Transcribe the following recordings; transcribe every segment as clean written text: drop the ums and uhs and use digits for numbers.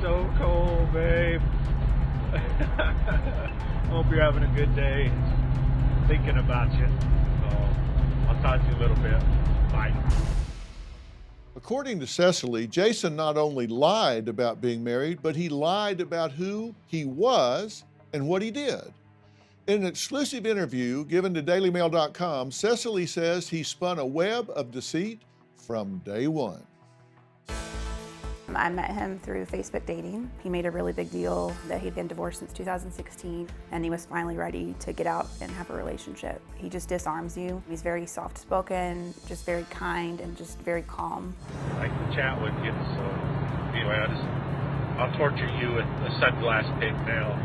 so cold, babe. Hope you're having a good day. Thinking about you. So I'll talk to you a little bit. Bye. According to Cecily, Jason not only lied about being married, but he lied about who he was and what he did. In an exclusive interview given to dailymail.com, Cecily says he spun a web of deceit from day one. I met him through Facebook dating. He made a really big deal that he'd been divorced since 2016 and he was finally ready to get out and have a relationship. He just disarms you. He's very soft-spoken, just very kind and just very calm. I can chat with you, so anyway, I'll torture you with a sunglass pigtail.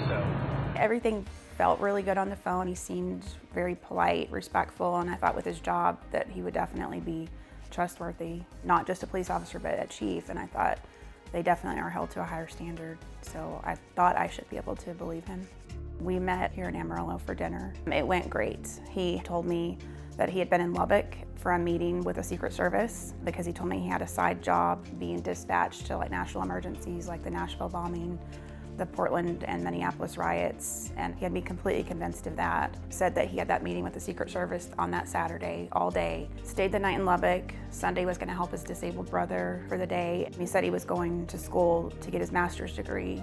So everything felt really good on the phone. He seemed very polite, respectful, and I thought with his job that he would definitely be trustworthy, not just a police officer, but a chief, and I thought they definitely are held to a higher standard, so I thought I should be able to believe him. We met here in Amarillo for dinner. It went great. He told me that he had been in Lubbock for a meeting with the Secret Service because he told me he had a side job being dispatched to like national emergencies like the Nashville bombing, the Portland and Minneapolis riots, and he had me completely convinced of that. Said that he had that meeting with the Secret Service on that Saturday, all day. Stayed the night in Lubbock. Sunday was gonna help his disabled brother for the day. He said he was going to school to get his master's degree.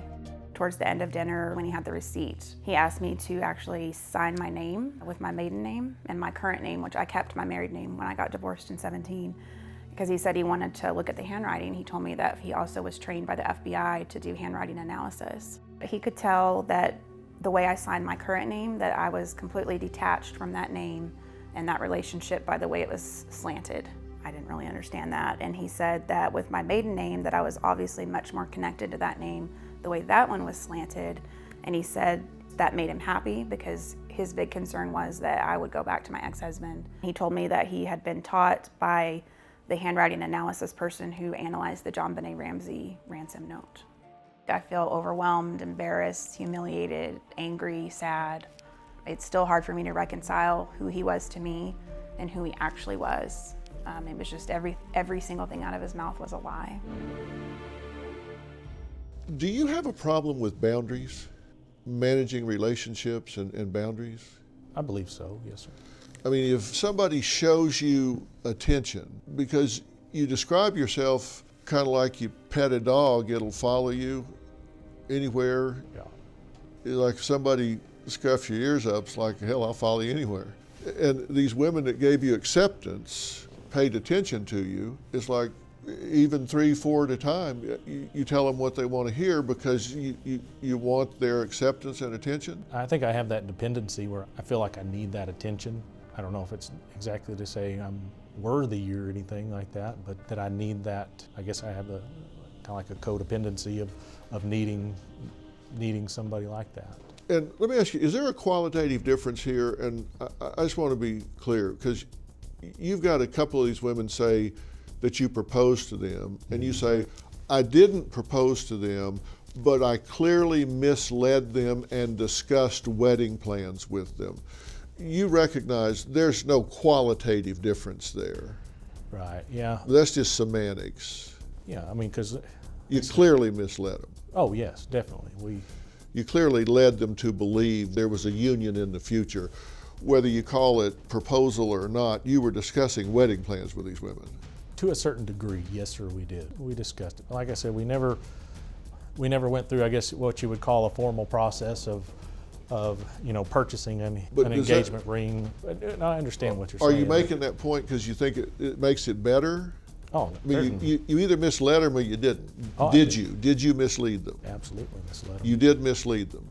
Towards the end of dinner, when he had the receipt, he asked me to actually sign my name with my maiden name and my current name, which I kept my married name when I got divorced in 17. Because he said he wanted to look at the handwriting. He told me that he also was trained by the FBI to do handwriting analysis. He could tell that the way I signed my current name, that I was completely detached from that name and that relationship by the way it was slanted. I didn't really understand that. And he said that with my maiden name, that I was obviously much more connected to that name, the way that one was slanted. And he said that made him happy because his big concern was that I would go back to my ex-husband. He told me that he had been taught by the handwriting analysis person who analyzed the John Benet Ramsey ransom note. I feel overwhelmed, embarrassed, humiliated, angry, sad. It's still hard for me to reconcile who he was to me and who he actually was. It was just every single thing out of his mouth was a lie. Do you have a problem with boundaries, managing relationships and boundaries? I believe so, yes, sir. I mean, if somebody shows you attention, because you describe yourself kind of like you pet a dog, it'll follow you anywhere. Yeah. Like if somebody scuffs your ears up, it's like, hell, I'll follow you anywhere. And these women that gave you acceptance, paid attention to you, it's like even 3, 4 at a time, you tell them what they want to hear because you want their acceptance and attention. I think I have that dependency where I feel like I need that attention. I don't know if it's exactly to say I'm worthy or anything like that, but that I need that. I guess I have kind of like a codependency of needing somebody like that. And let me ask you, is there a qualitative difference here? And I just want to be clear, because you've got a couple of these women say that you proposed to them, and you say, I didn't propose to them, but I clearly misled them and discussed wedding plans with them. You recognize there's no qualitative difference there. Right, yeah. That's just semantics. Yeah, I mean, because... You clearly misled them. Oh, yes, definitely. You clearly led them to believe there was a union in the future. Whether you call it proposal or not, you were discussing wedding plans with these women. To a certain degree, yes, sir, we did. We discussed it. Like I said, we never went through, I guess, what you would call a formal process of purchasing an engagement ring. No, I understand what you're saying. Are you making that point because you think it makes it better? Oh, I mean, you either misled them or you didn't. Oh, Did you mislead them? Absolutely misled them. You did mislead them.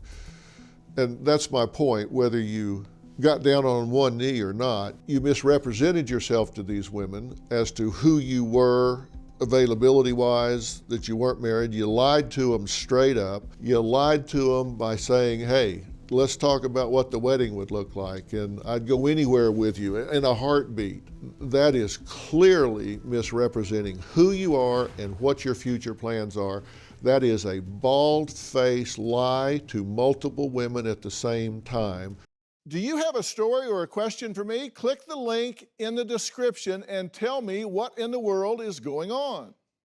And that's my point, whether you got down on one knee or not, you misrepresented yourself to these women as to who you were availability-wise, that you weren't married. You lied to them straight up. You lied to them by saying, hey, let's talk about what the wedding would look like, and I'd go anywhere with you in a heartbeat. That is clearly misrepresenting who you are and what your future plans are. That is a bald-faced lie to multiple women at the same time. Do you have a story or a question for me? Click the link in the description and tell me what in the world is going on.